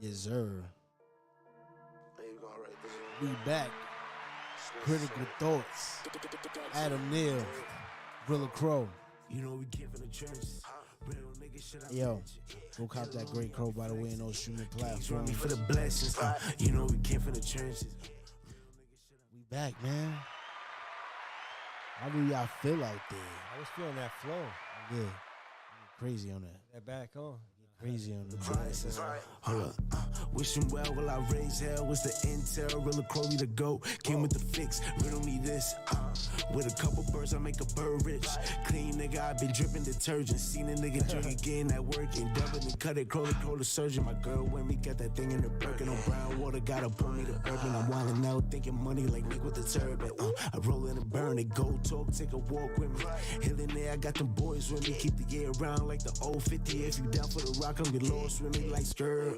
Yes, sir. We back. Critical Thoughts. Adam Neal. Rilla Crow. You know we give in the trenches. Real nigga shit. Yo, go cop that Great Crow, by the way, in those streaming platforms. Me for the blessings. You know we give in the trenches. We back, man. How do y'all feel out there? I was feeling that flow. Yeah. Crazy on that. That back on. Crazy on that. Hold up. Wish him well while I raise hell. Was the intel? Rilla Crowley the GOAT. Came with the fix. Riddle me this. With a couple birds, I make a bird rich. Clean nigga, I been dripping detergent. Seen a nigga drink again that work. Endeavored and cut it. Crowley, the surgeon. My girl when we got that thing in the Birkin. On brown water, gotta pour me the bourbon. I'm wildin' out, thinking money like Nick with the turban. I roll in and burn it. Go talk, take a walk with me. Hill in there, I got them boys with me. Keep the year around like the old 50. If you down for the rock, I'm get lost with me like skirt.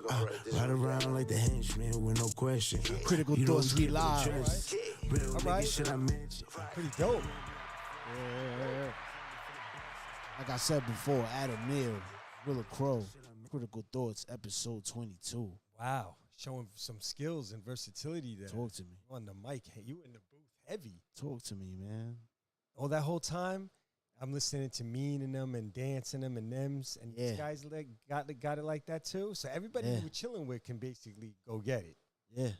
Ride around like the henchman with no question. Critical Thoughts, we live. Real nigga shit I mention. Pretty dope. Like I said before, Adam Neal, Rilla Crow, Critical Thoughts, episode 22. Wow. Showing some skills and versatility there. Talk to me. On the mic. Hey, you in the booth heavy. Talk to me, man. Oh, that whole time, I'm listening to Mean and them and dancing them and thems. And these guys like got it like that too. So everybody you were chilling with can basically go get it. Yeah.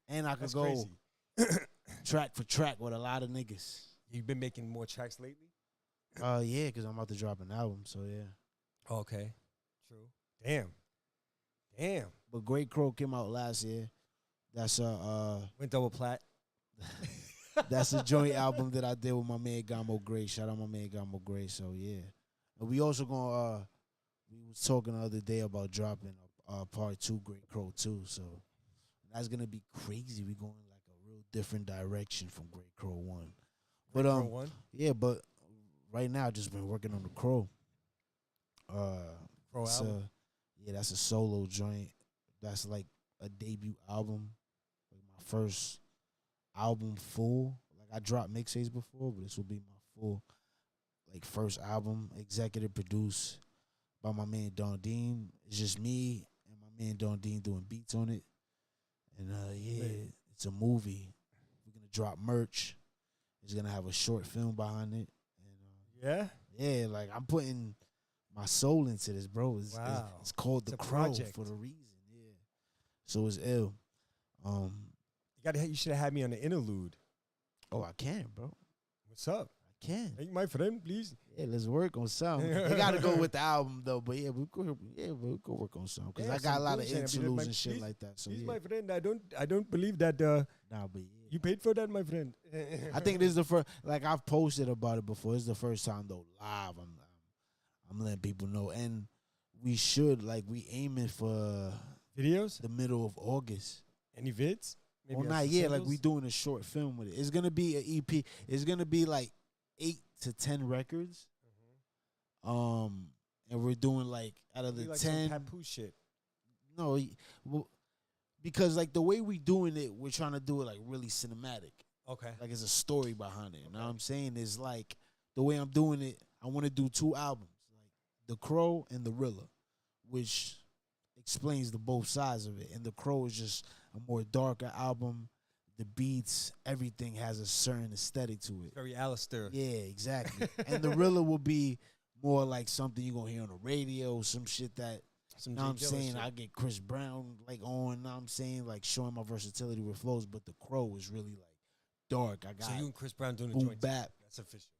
And I could That's go crazy. track for track with a lot of niggas. You've been making more tracks lately? Yeah, because I'm about to drop an album, so yeah. Okay. True. Damn. But Great Crow came out last year. That's Went double plat. That's a joint album that I did with my man Gamo Gray. Shout out my man Gamo Gray. So yeah. And we also gonna we was talking the other day about dropping part 2 Great Crow 2. So that's gonna be crazy. We going like a real different direction from Great Crow 1. But Crow 1? Yeah, but right now I just been working on the Crow. Crow album. Yeah, that's a solo joint. That's like a debut album. Like my first album full. Like I dropped mixtapes before, but this will be my full like first album. Executive produced by my man Don Dean. It's just me and my man Don Dean doing beats on it. And it's a movie. We're gonna drop merch. It's gonna have a short film behind it. And yeah, like I'm putting my soul into this, bro. It's called The Crow project. For the reason. Yeah. So it's ill. You should have had me on the interlude. Oh, I can, bro. What's up? I can. Hey, my friend, please. Yeah, let's work on something. They got to go with the album though, but we could work on something because I got a lot of interludes and shit like that. So he's yeah. my friend. I don't believe that. Nah, but yeah. You paid for that, my friend. I think this is the first. Like I've posted about it before. It's the first time though live. I'm letting people know, and we aiming for videos the middle of August. Any vids? Maybe not yet. Like we doing a short film with it. It's gonna be an EP. It's gonna be like 8 to 10 records. And we're doing like out of the like 10 some Papoose shit. No, well, because like the way we doing it, we're trying to do it like really cinematic. Okay. Like there's a story behind it. You know what I'm saying? It's like the way I'm doing it, I want to do 2 albums, like The Crow and The Rilla, which explains the both sides of it. And The Crow is just a more darker album. The beats, everything has a certain aesthetic to it. Very Alistair. Yeah, exactly. And The Rilla will be more like something you're going to hear on the radio, some shit that, you know what I'm saying, shit. I get Chris Brown like on, you know what I'm saying, like showing my versatility with flows, but The Crow is really like dark. I got so you and Chris Brown doing the boom joint. bap. That's official.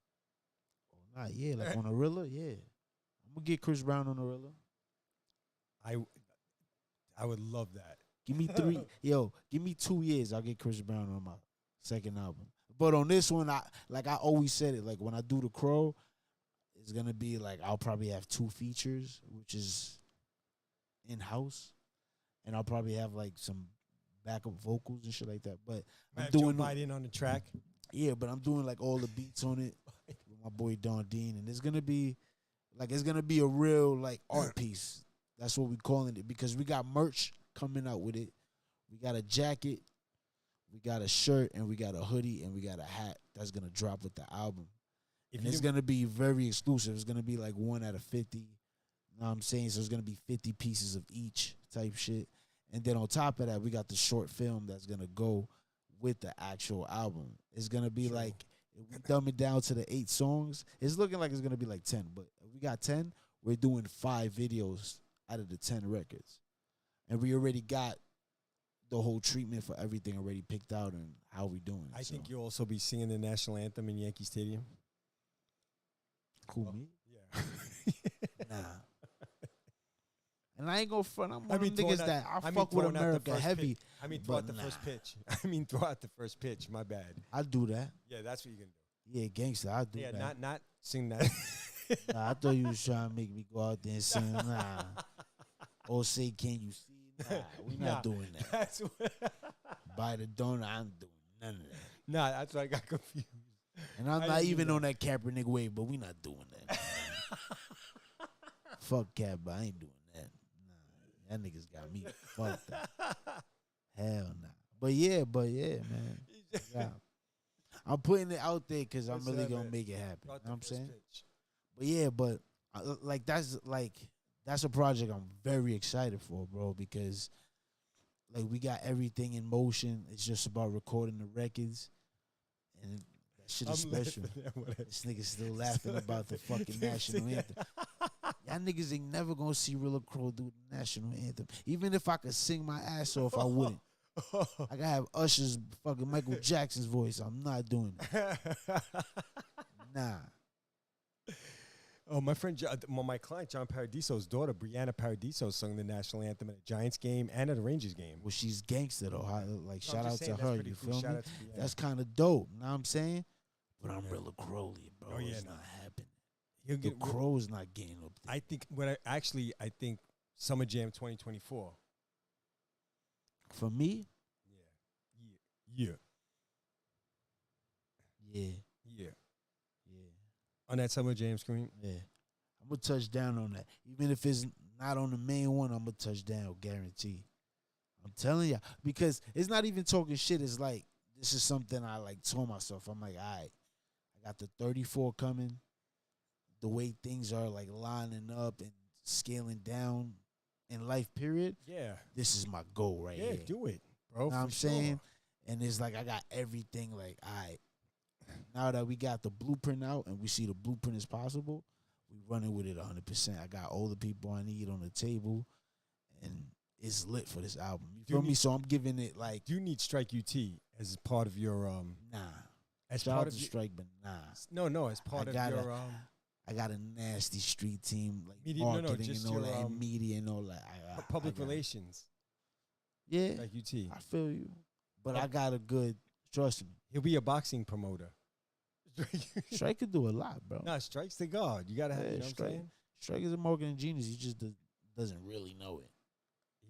Oh, not yeah, like on The Rilla, yeah. I'm going to get Chris Brown on The Rilla. I would love that. Give me 3. Give me 2 years. I'll get Chris Brown on my second album. But on this one, I always said it. Like when I do The Crow, it's gonna be like I'll probably have 2 features, which is in house, and I'll probably have like some backup vocals and shit like that. But I'm doing Joe Biden on the track. Yeah, but I'm doing like all the beats on it with my boy Don Dean, and it's gonna be a real like art piece. That's what we calling it because we got merch coming out with it. We got a jacket, we got a shirt, and we got a hoodie, and we got a hat that's gonna drop with the album. And it's gonna be very exclusive. It's gonna be like 1 out of 50. You know what I'm saying? So it's gonna be 50 pieces of each type shit. And then on top of that, we got the short film that's gonna go with the actual album. It's gonna be like, if we dumb it down to the 8 songs, it's looking like it's gonna be like 10. But if we got 10, we're doing 5 videos out of the 10 records. And we already got the whole treatment for everything already picked out and how we doing. I think you'll also be singing the national anthem in Yankee Stadium. Cool, me? Yeah. Nah. And I ain't gonna front. I'm one of them throwing niggas out- that I I mean, fuck with throwing out the America first heavy. pitch. I mean, throw out but the first nah. pitch. I mean, throw out the first pitch. My bad. I do that. Yeah, that's what you're gonna do. Yeah, gangster, I do Yeah, that. not sing that. Nah, I thought you was trying to make me go out there and sing. Nah. Or say, can you see? Nah, we not Nah, doing that. That's what. By the donor, I'm doing none of that. Nah, that's why I got confused. And I'm I not didn't even do on that Kaepernick wave, but we not doing that. Fuck Cap, but I ain't doing that. Nah, that niggas got me fucked up. Hell nah. But yeah, man. Yeah. I'm putting it out there because I'm really going to make it happen. You know what I'm saying? But yeah, but that's a project I'm very excited for, bro, because like we got everything in motion. It's just about recording the records. And that shit is special. This nigga still laughing about the fucking national anthem. Y'all niggas ain't never gonna see Rilla Crow do the national anthem. Even if I could sing my ass off, I wouldn't. I gotta have Usher's fucking Michael Jackson's voice. I'm not doing it. Nah. Oh, my friend, my client John Paradiso's daughter, Brianna Paradiso, sung the national anthem at a Giants game and at a Rangers game. Well, she's gangster though. Like, shout out saying, to her. You feel me? That's kind of dope. Know what I'm saying? But I'm Rilla Crowley, bro. Oh, yeah, it's no. not happening. He'll The get Crow's not getting up there. I think I think Summer Jam 2024. For me, Yeah. yeah, Yeah. yeah, On that Summer Jam screen. yeah. I'm gonna touch down on that. Even if it's not on the main one, I'm gonna touch down, guarantee. I'm telling you, because it's not even talking shit. It's like this is something I like told myself. I'm like, all right, I got the 34 coming. The way things are like lining up and scaling down in life, period. Yeah. This is my goal right Yeah, here. do it, bro. You know what I'm for saying? sure. And it's like I got everything like, all right, now that we got the blueprint out and we see the blueprint is possible, we running with it 100%. I got all the people I need on the table, and it's lit for this album. You feel me? So I'm giving it like, Do you need Strike UT as part of your nah. as Shout part out of to Strike, but nah. No, as part of your I got a nasty street team, like Media- marketing just and all your, that, and media and all that. public I got, relations. Yeah, Strike UT. I feel you. But I got a good, trust me. He'll be a boxing promoter. Strike could do a lot, bro. Nah, Strike's the god. You gotta have. Yeah, You know what I'm Strike. saying? Strike is a marketing genius. He just doesn't really know it.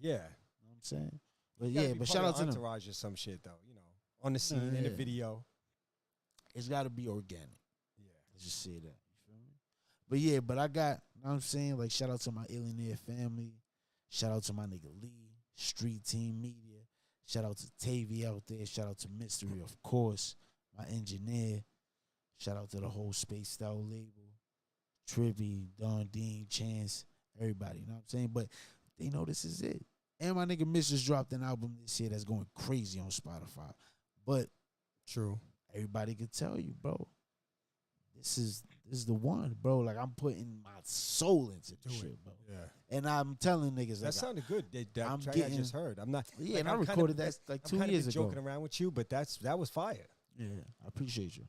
Yeah. You know what I'm saying? But You gotta yeah, be but part shout of out to them. Entourage or some shit though. You know, on the scene in the yeah. video. It's got to be organic. Yeah. Let's just say that. You feel me? But yeah, but I got, you know what I'm saying? Like, shout out to my Alienated family. Shout out to my nigga Lee, Street Team Media. Shout out to Tavy out there. Shout out to Mystery, of course, my engineer. Shout out to the whole Spaced Out label. Trippy, Don Dean, Chance, everybody. You know what I'm saying? But they know this is it. And my nigga Miss just dropped an album this year that's going crazy on Spotify. But True. everybody could tell you, bro, this is the one, bro. Like, I'm putting my soul into this shit, bro. Yeah. And I'm telling niggas, That like, sounded good. That I'm track getting- I just heard. I'm not. yeah, like, and I I'm kinda- recorded that like I'm 2 kinda years been ago. joking around with you, but that was fire. Yeah, I appreciate you.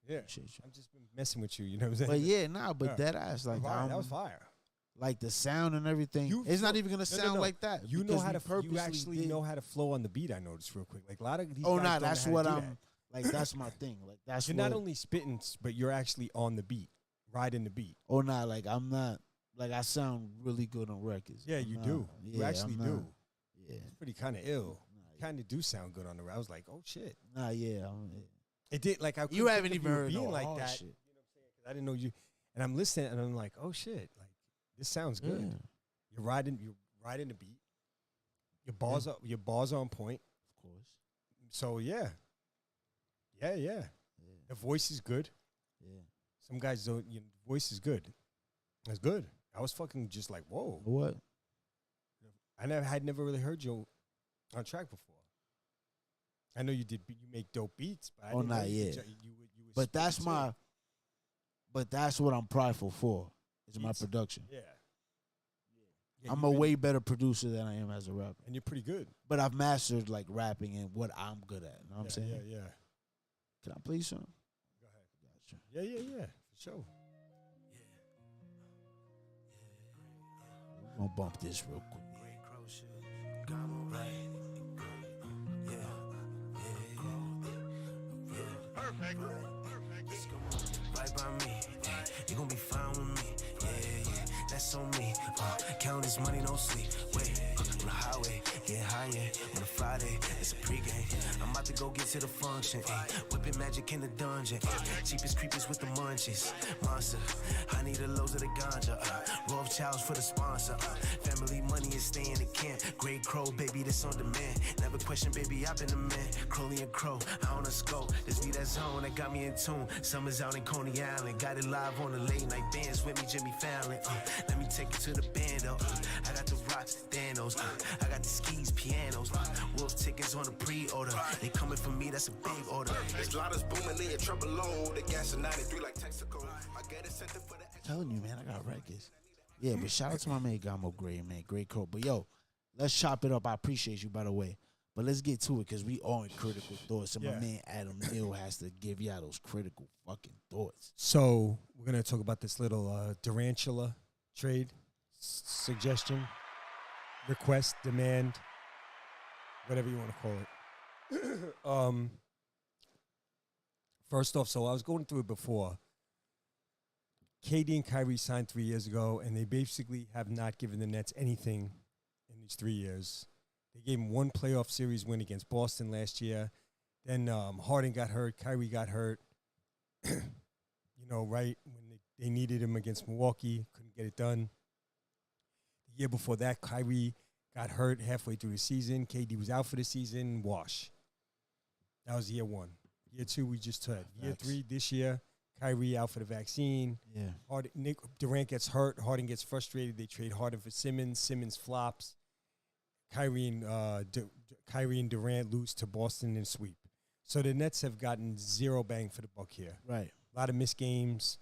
Yeah. Appreciate you. I'm just been messing with you. You know what I'm saying? But yeah, nah, but Yeah. that ass, like, that was fire. like the sound and everything. You It's not flow- even gonna No, sound no. like that. You know because how we to. You purposely actually did- know how to flow on the beat. I noticed real quick. Like a lot of these. Oh, guys nah, don't know that's how to what do I'm. that. Like, that's my thing. Like, that's You're what. not only spitting, but you're actually on the beat, riding the beat. Oh, nah, like, I'm not. Like, I sound really good on records. Yeah, I'm you not. do. Yeah, You actually I'm not. do. Yeah. It's pretty kind of ill. Nah, Kind of do sound good on the. I was like, oh shit. Nah, yeah. It did like I. You couldn't haven't think of even you heard being no like hard that. shit. You know what I'm saying? 'Cause I didn't know you. And I'm listening, and I'm like, oh shit, like this sounds good. Yeah, You're riding the beat. Your bars are on point. of course. So yeah. Yeah. The voice is good. Yeah. Some guys don't. Voice is good. That's good. I was fucking just like, whoa. What? I had never really heard you on track before. I know you make dope beats, but I didn't know not you yet. you would But spit that's it my. too. But that's what I'm prideful for. Is my Beats. production. Yeah. I'm you a really- way better producer than I am as a rapper. and you're pretty good. But I've mastered like rapping and what I'm good at. You know what I'm saying? Yeah. Can I play you something? Go ahead. Gotcha. Yeah, for sure. We're gonna bump this real quick. Perfect. Right by me, you gon' be fine with me. Yeah, that's on me. Count this money, no sleep. Wait, on the highway, get higher. On a Friday, it's a pregame. I'm about to go get to the function. Whipping magic in the dungeon. Cheapest creepers with the munchies. Monster, I need the lows of the ganja. Rothschilds for the sponsor. Family money is staying in camp. Great Crow, baby, this on demand. Never question, baby, I've been a man. Crowley and Crow, I on a scope. This be that zone that got me in tune. Summer's out in Coney Island. Got it live on the late night bands with me, Jimmy Fallon. Let me take you to the bando. I got the rocks, Thanos. I got the skis, pianos. Wolf tickets on the pre-order. They coming for me, that's a big order. It's loudest booming in your trouble low. The gas is 93 like Texaco. I get it sent for the Telling you, man, I got records. Yeah, but shout out to my man Gamo Gray, man. Great quote. But yo, let's chop it up. I appreciate you, by the way. But let's get to it because we all in critical thoughts. And my man Adam Neal has to give y'all those critical fucking thoughts. So we're gonna talk about this little Durantula trade suggestion, request, demand, whatever you want to call it. First off, so I was going through it before. KD and Kyrie signed 3 years ago, and they basically have not given the Nets anything in these 3 years. They gave them one playoff series win against Boston last year. Then Harden got hurt. Kyrie got hurt. Right when they needed him against Milwaukee, couldn't get it done. The year before that, Kyrie got hurt halfway through the season. KD was out for the season. Wash. That was year one. Year two, we just had. Year three, this year, Kyrie out for the vaccine. Yeah. Durant gets hurt. Harden gets frustrated. They trade Harden for Simmons. Simmons flops. Kyrie and Durant lose to Boston in sweep. So the Nets have gotten zero bang for the buck here. Right. A lot of missed games,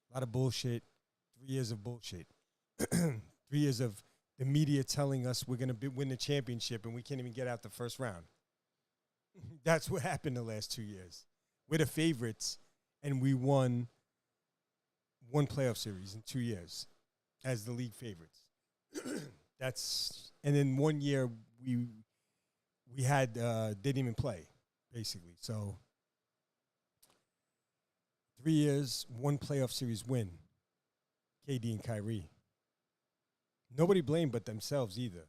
a lot of bullshit. 3 years of bullshit. 3 years of the media telling us we're going to win the championship and we can't even get out the first round. That's what happened the last 2 years. We're the favorites, and we won one playoff series in 2 years as the league favorites. And then 1 year we had didn't even play, basically. So 3 years, one playoff series win. KD and Kyrie. Nobody blamed but themselves either.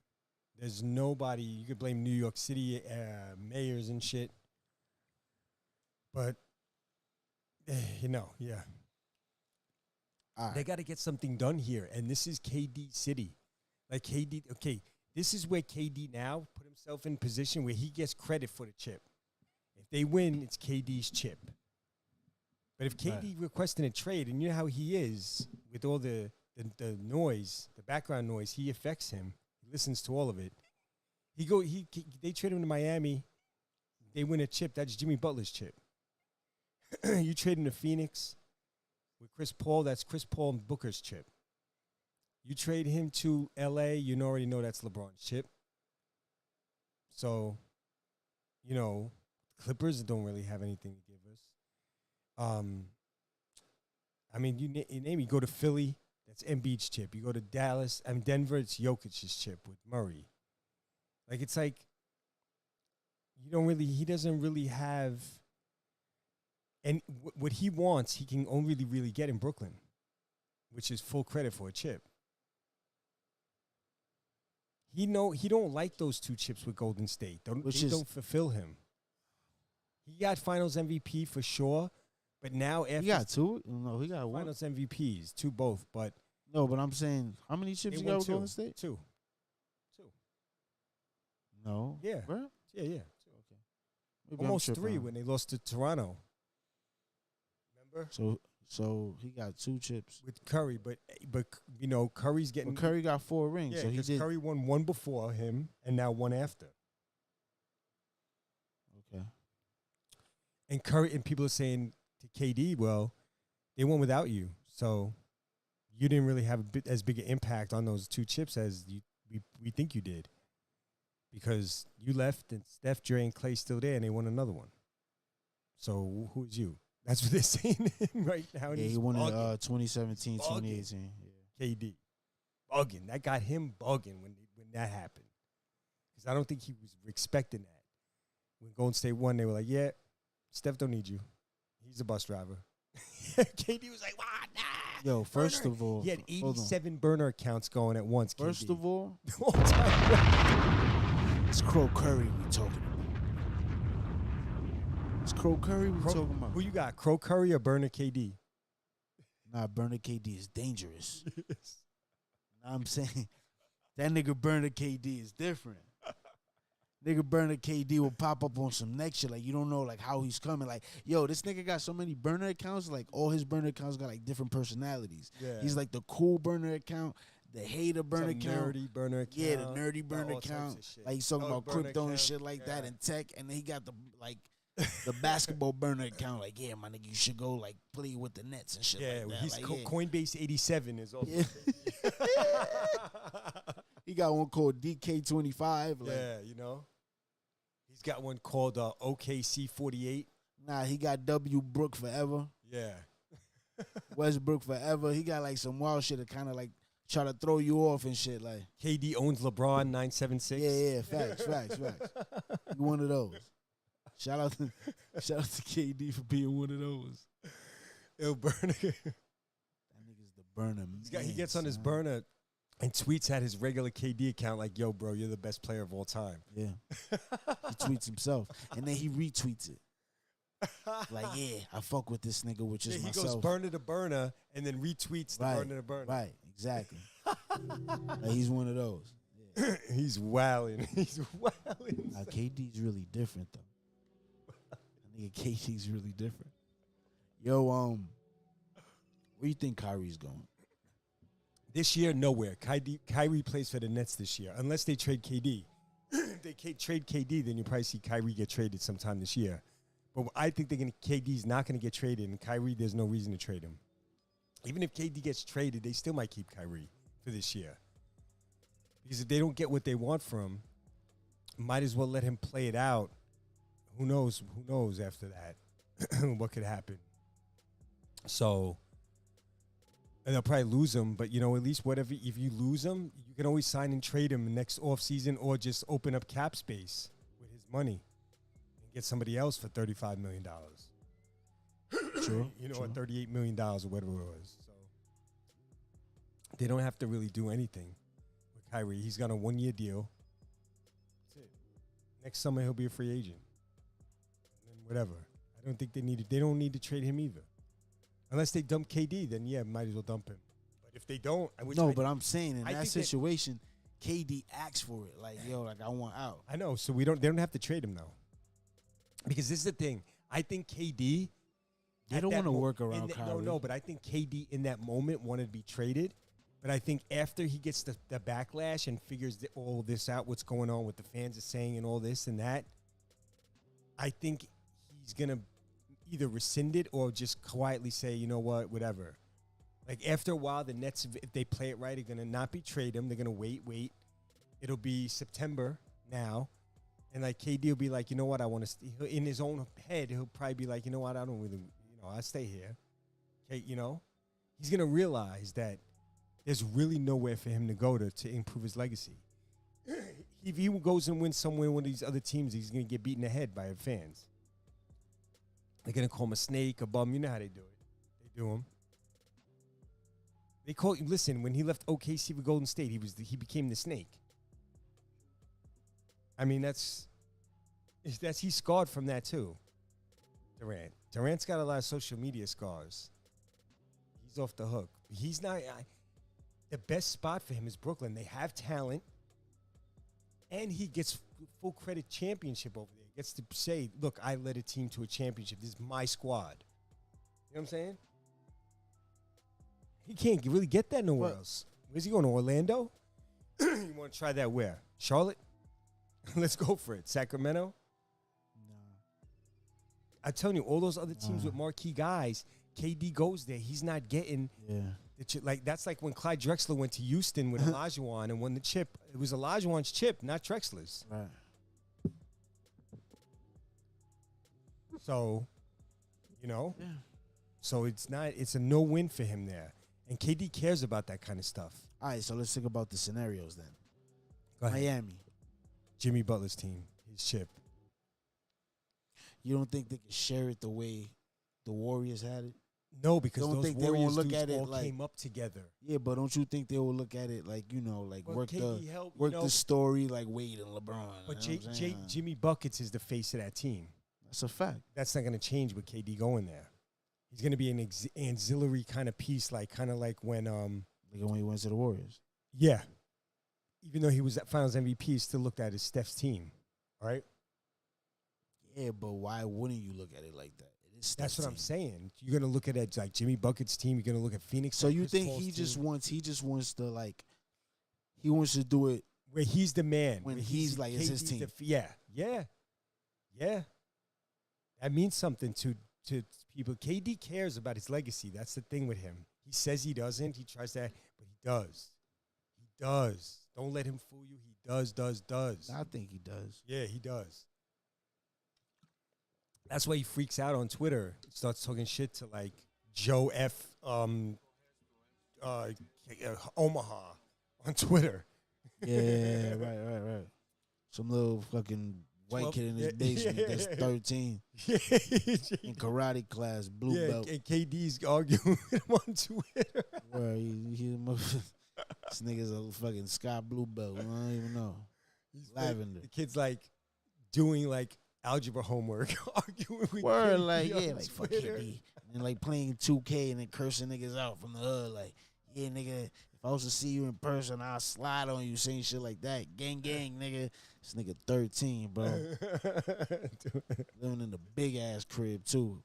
There's nobody. You could blame New York City mayors and shit. But, yeah. All right. They got to get something done here. And this is KD City. Like KD, okay, this is where KD now put himself in position where he gets credit for the chip. If they win, it's KD's chip. But if KD requesting a trade, and you know how he is with all the noise, the background noise, he affects him. He listens to all of it. They trade him to Miami. They win a chip. That's Jimmy Butler's chip. You trade him to Phoenix with Chris Paul. That's Chris Paul and Booker's chip. You trade him to L.A., you already know that's LeBron's chip. So, Clippers don't really have anything to give us. You go to Philly, that's Embiid's chip. You go to Dallas, Denver, it's Jokic's chip with Murray. Like, it's like, he doesn't really have, and what he wants, he can only really get in Brooklyn, which is full credit for a chip. He don't like those two chips with Golden State. They don't fulfill him. He got Finals MVP for sure, but now after he got two. No, he got one. Finals MVPs, two both. But no, but I'm saying, how many chips you got with Golden State? Two. No. Yeah. Bro? Yeah. Okay. Maybe Almost three when they lost to Toronto. Remember? So So he got 2 chips. with Curry, but you know Curry's getting But Curry got 4 rings, yeah, so he because did. Curry won one before him and now one after. Okay. And Curry and people are saying to KD, well, they won without you, so you didn't really have as big an impact on those 2 chips as we think you did, because you left and Steph, Dre, and Clay still there, and they won another one. So who's you? That's what they're saying right now. Yeah, he won in 2017, 2018. Yeah. KD bugging. That got him bugging when that happened, because I don't think he was expecting that. When Golden State won, they were like, "Yeah, Steph don't need you. He's a bus driver." KD was like, "Wow, nah." Yo, first burner. of all, He had hold on. 87 burner accounts going at once. First KD. of all, All time. it's Crow Curry we talking about. It's Crow Curry we talking about. Who you got, Crow Curry or Burner KD? Nah, Burner KD is dangerous. Nah, I'm saying that nigga Burner KD is different. Nigga Burner KD will pop up on some next shit. Like, you don't know, like, how he's coming. Like, yo, this nigga got so many burner accounts. Like, all his burner accounts got, like, different personalities. Yeah. He's, like, the cool burner account, the hater burner Some account. nerdy burner account. Yeah, the nerdy burner all types account. of shit. Like, he's talking Oh, about burner crypto and account. shit like that Yeah. and tech. And then he got the, like, the basketball burner account. Like, yeah, my nigga, you should go, like, play with the Nets and shit Yeah, like that. he's Like, yeah. Coinbase 87 is also. Yeah. He got one called DK25. Like, Yeah, you know. He's got one called OKC 48. Nah, he got W Brook Forever. Yeah. Westbrook Forever. He got like some wild shit to kind of like try to throw you off and shit. Like, KD owns LeBron 976. yeah, facts. You one of those. Shout out to KD for being one of those. Yo, Burner. That nigga's the burner. He gets on his son. burner and tweets at his regular KD account like, "Yo, bro, you're the best player of all time." Yeah. He tweets himself. And then he retweets it. Like, yeah, I fuck with this nigga, which is He myself. goes burner to burner and then retweets the burner to burner. Right, exactly. Like, he's one of those. Yeah. He's wilding. He's wilding. Now, KD's really different, though. I think KD's really different. Yo, where you think Kyrie's going? This year, nowhere. Kyrie plays for the Nets this year, unless they trade KD. If they trade KD, then you probably see Kyrie get traded sometime this year. But I think KD's not going to get traded, and Kyrie, there's no reason to trade him. Even if KD gets traded, they still might keep Kyrie for this year. Because if they don't get what they want from him, might as well let him play it out. Who knows? Who knows after that? What could happen? So, and they'll probably lose him, but, you know, at least whatever, if you lose him, you can always sign and trade him next offseason or just open up cap space with his money and get somebody else for $35 million. True. You know, true. or $38 million or whatever it was. So they don't have to really do anything with Kyrie. He's got a 1-year deal. That's it. Next summer, he'll be a free agent. And then whatever. I don't think they don't need to trade him either. Unless they dump KD, then yeah, might as well dump him. But if they don't, But I'm saying in I that think that- situation, KD asks for it. Like, yo, like, I want out. I know. So they don't have to trade him though. Because this is the thing. I think KD. They at don't that want to mo- work in around that- Kyrie. No, but I think KD in that moment wanted to be traded. But I think after he gets the backlash and figures all this out, what's going on, what the fans are saying and all this and that, I think he's going to either rescind it or just quietly say, you know what, whatever. Like, after a while, the Nets, if they play it right, are going to not be trade him. They're going to wait. It'll be September now. And, like, KD will be like, you know what, I want to in his own head, he'll probably be like, you know what, I don't really, I stay here. Okay, he's going to realize that there's really nowhere for him to go to improve his legacy. If he goes and wins somewhere with these other teams, he's going to get beaten ahead by fans. They're going to call him a snake, a bum. You know how they do it. They do him. They call him, listen, when he left OKC for Golden State, he became the snake. I mean, he's scarred from that too. Durant's got a lot of social media scars. He's off the hook. He's not. The best spot for him is Brooklyn. They have talent, and he gets full credit championship over there. He gets to say, "Look, I led a team to a championship. This is my squad." You know what I'm saying? He can't really get that nowhere What? else. Where's he going, to Orlando? You want to try that where? Charlotte? Let's go for it. Sacramento? I'm telling you, all those other teams with marquee guys, KD goes there. He's not getting the chip. Like, that's like when Clyde Drexler went to Houston with Olajuwon and won the chip. It was Olajuwon's chip, not Drexler's. Right. So, you know? Yeah. So it's a no-win for him there. And KD cares about that kind of stuff. All right, so let's think about the scenarios then. Go ahead. Miami. Jimmy Butler's team, his chip. You don't think they could share it the way the Warriors had it? No, because Don't those think they won't Warriors look dudes at it all like- came up together. Yeah, but don't you think they will look at it like, you know, like Well, work KD the helped, work you know, the story like Wade and LeBron? But you know what I'm saying? Jimmy Buckets is the face of that team. That's a fact. That's not going to change with KD going there. He's going to be an ancillary kind of piece, kind of like when Like when he went to the Warriors. yeah. Even though he was at Finals MVP, he still looked at as Steph's team, right? Yeah, but why wouldn't you look at it like that? It is That's Steph's what I'm team. saying. You're going to look at it like Jimmy Bucket's team. You're going to look at Phoenix. So like you Chris think Paul's he just team, wants to like he wants to do it where he's the man. when where he's like it's his KD's team. yeah. That means something to people. KD cares about his legacy. That's the thing with him. He says he doesn't. He tries to, but he does. He does. Don't let him fool you. He does. I think he does. Yeah, he does. That's why he freaks out on Twitter. Starts talking shit to like Joe F. Omaha on Twitter. Yeah, right. Some little fucking white 12 kid in his yeah, basement yeah. that's 13 in karate class, blue yeah, belt. and KD's arguing with him on Twitter. Where this nigga's a fucking sky blue belt. I don't even know. Lavender. The kid's like doing like algebra homework, arguing with Word, KD like, on yeah, like, fuck Twitter. KD. And, like, playing 2K and then cursing niggas out from the hood. Like, yeah, nigga, if I was to see you in person, I'll slide on you, saying shit like that. Gang, nigga. This nigga 13, bro. Living in a big-ass crib, too.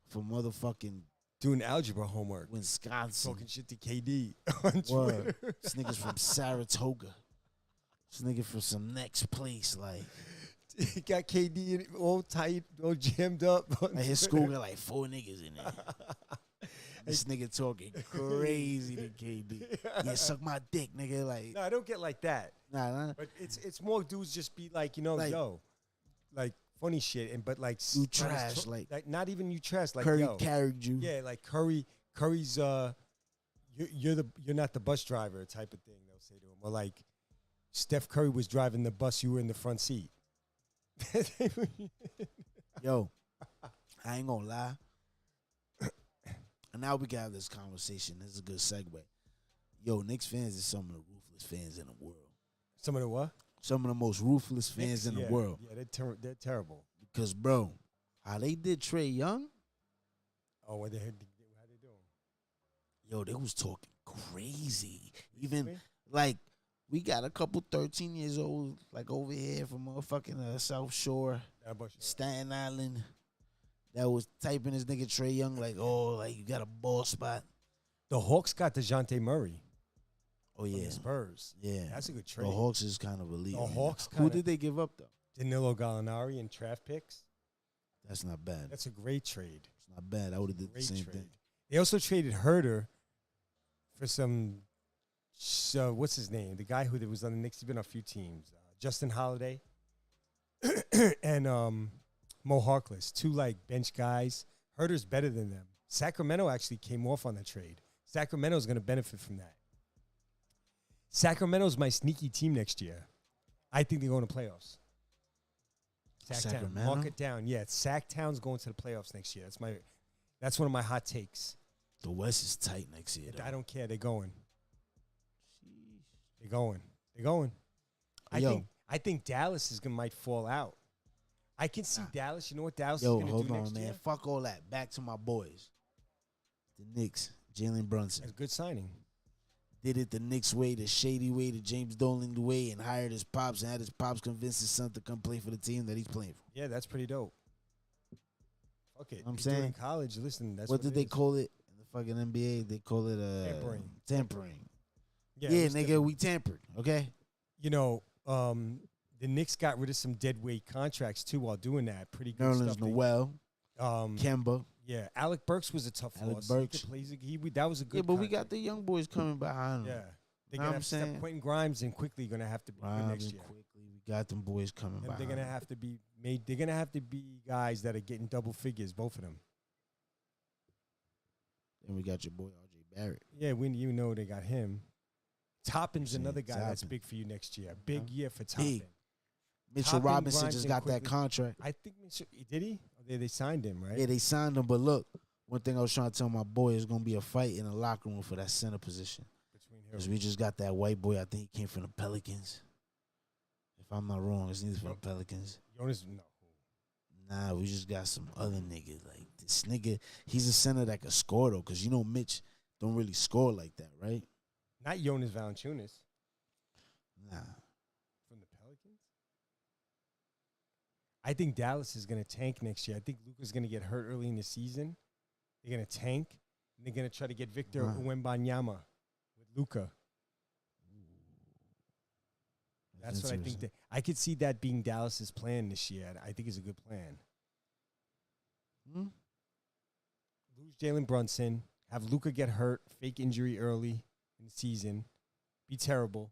For motherfucking Doing algebra homework. Wisconsin. Talking shit to KD on Word. Twitter. This nigga's from Saratoga. This nigga from some next place, like. He got KD in all tight, all jammed up. Like his school got like 4 niggas in there. This nigga talking crazy to KD. Yeah, suck my dick, nigga. Like, No, I don't get like that. nah. But it's more dudes just be like, Like- yo, like funny shit, and but like You trying to trash, talk- like not even you trash, like Curry yo, carried you. yeah, like Curry's you're not the bus driver type of thing. They'll say to him, or like Steph Curry was driving the bus, you were in the front seat. Yo, I ain't gonna lie. And now we can have this conversation. This is a good segue. Yo, Knicks fans is some of the ruthless fans in the world. Some of the what? Some of the most ruthless fans in the world. Yeah, they're terrible. Because, bro, how they did Trey Young, Oh, what how they doing? yo, they was talking crazy. Even, like, we got a couple 13 years old, like, over here from motherfucking South Shore, Staten Island, that was typing this nigga Trey Young like, oh, like, you got a ball spot. The Hawks got DeJounte Murray. Oh, From yeah. the Spurs. Yeah. That's a good trade. The Hawks is kind of elite. The Hawks Who kinda- did they give up, though? Danilo Gallinari and draft picks. That's not bad. That's a great trade. It's not bad. I would have did the Great same trade. thing. They also traded Herter for some. What's his name? The guy who was on the Knicks. He's been on a few teams. Justin Holiday and Mo Harkless. 2 like bench guys. Herter's better than them. Sacramento actually came off on that trade. Sacramento's going to benefit from that. Sacramento's my sneaky team next year. I think they're going to playoffs. Sacktown. Sacramento? Mark it down. Yeah, Sacktown's going to the playoffs next year. That's one of my hot takes. The West is tight next year, though. I don't care. They're going. They're going. Yo. I think Dallas might fall out. I can see Dallas. You know what Dallas Yo, is going to hold do on, next man. year? Fuck all that. Back to my boys. The Knicks, Jalen Brunson. That's a good signing. Did it the Knicks way, the shady way, the James Dolan way, and hired his pops and had his pops convince his son to come play for the team that he's playing for. Yeah, that's pretty dope. Fuck it. I'm He's doing saying? college. Listen, that's What did they it is. call it in the fucking NBA, they call it tampering. Yeah, nigga, we tampered. Okay. You know, the Knicks got rid of some dead weight contracts too while doing that. Pretty good Nerlens stuff. Noel, Um, Kemba. Yeah, Alec Burks was a tough loss. Burks. That was a good. Yeah, but we contract. got the young boys coming behind him. Yeah, they're Know gonna what have I'm to step saying? Quentin Grimes and quickly gonna have to be good next year. Quickly, we got them boys coming And behind. they're gonna have to be made. They're gonna have to be guys that are getting double figures, both of them. And we got your boy R.J. Barrett. Yeah, you know they got him. Toppin's saying another guy that's Toppin. big for you next year. Big year for Toppin. Big. Mitchell Toppin, Robinson Grimes, just and got that quickly- contract. I think did he? Oh, they signed him, right? Yeah, they signed him. But look, one thing I was trying to tell my boy is going to be a fight in the locker room for that center position. Between Because who? we just got that white boy. I think he came from the Pelicans. If I'm not wrong, it's neither from the Pelicans. Jonas, no. Nah, we just got some other nigga. Like, this nigga, he's a center that can score, though. Because, you know, Mitch don't really score like that, right? Not Jonas Valanciunas Nah. from the Pelicans. I think Dallas is going to tank next year. I think Luka's going to get hurt early in the season. They're going to tank, and they're going to try to get Victor Wow. Wembanyama with Luka. That's what I think. interesting. I could see that being Dallas's plan this year. I think it's a good plan. Hmm? Lose Jalen Brunson, have Luka get hurt, fake injury early in the season, be terrible.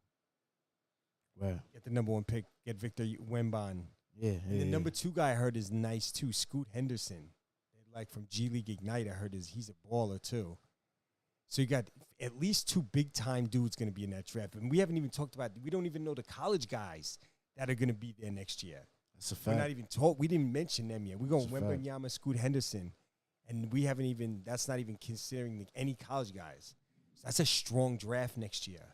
Right. Get the number 1 pick, get Victor Wembanyama. Yeah, And the number 2 guy I heard is nice too, Scoot Henderson. Like from G League Ignite, I heard he's a baller too. So you got at least 2 big time dudes going to be in that draft, and we haven't even talked about. We don't even know the college guys that are going to be there next year. That's a We're fact. not even told. We didn't mention them yet. We're going That's a fact. Wembanyama, Scoot Henderson, and we haven't even. That's not even considering any college guys. So that's a strong draft next year.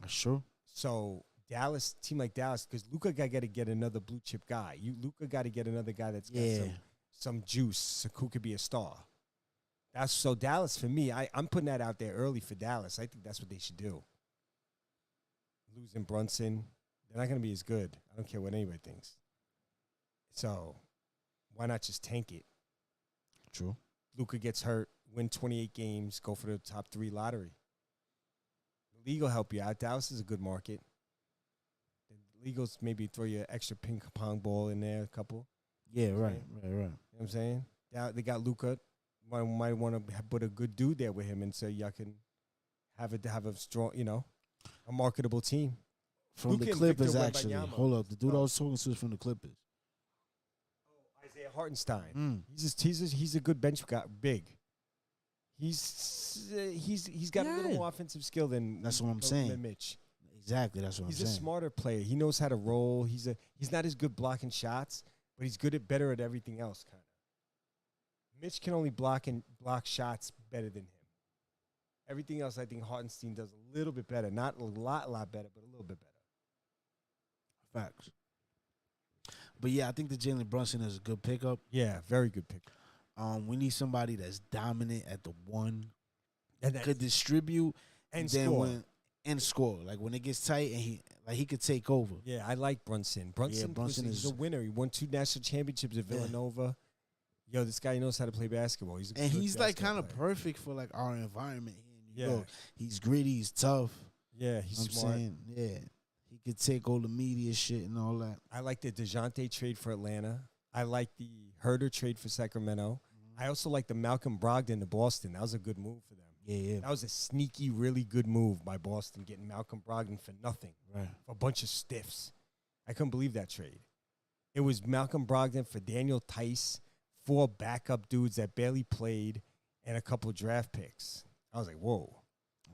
That's true. So Dallas, team like Dallas, because Luka got to get another blue chip guy. Luka got to get another guy that's got some juice, who could be a star. That's so Dallas for me. I'm putting that out there early for Dallas. I think that's what they should do. Losing Brunson, they're not going to be as good. I don't care what anybody thinks. So why not just tank it? True. Luka gets hurt, win 28 games, go for the top 3 lottery. The league will help you out. Dallas is a good market. The league will maybe throw you an extra ping pong ball in there, a couple. Yeah, right. You know what I'm saying? They got Luka. Might want to put a good dude there with him, and so y'all can have a strong, a marketable team. From Luka the and Clippers, Victor actually. Wembanyama. Hold up. The dude I was talking to is from the Clippers. Isaiah Hartenstein. Mm. He's a good bench guy, big. He's got a little Yeah. more offensive skill than That's what I'm than saying. Mitch. Exactly. That's what He's I'm a saying. smarter player. He knows how to roll. He's not as good blocking shots, but he's better at everything else. Kind of. Mitch can only block shots better than him. Everything else, I think Hartenstein does a little bit better. Not a lot better, but a little bit better. Facts. But yeah, I think the Jalen Brunson is a good pickup. Yeah, very good pick. We need somebody that's dominant at the 1, And could distribute and then score. and score. Like when it gets tight and he could take over. Yeah, I like Brunson. Brunson he's a winner. He won 2 national championships at Villanova. Yo, this guy knows how to play basketball. He's like kind of perfect for like our environment here in New Yeah. York. He's gritty, he's tough. Yeah, he's I'm smart. saying, yeah. He could take all the media shit and all that. I like the DeJounte trade for Atlanta. I like the Herder trade for Sacramento. I also like the Malcolm Brogdon to Boston. That was a good move for them. Yeah. That was a sneaky, really good move by Boston, getting Malcolm Brogdon for nothing, Right. for a bunch of stiffs. I couldn't believe that trade. It was Malcolm Brogdon for Daniel Tice, 4 backup dudes that barely played, and a couple draft picks. I was like, whoa.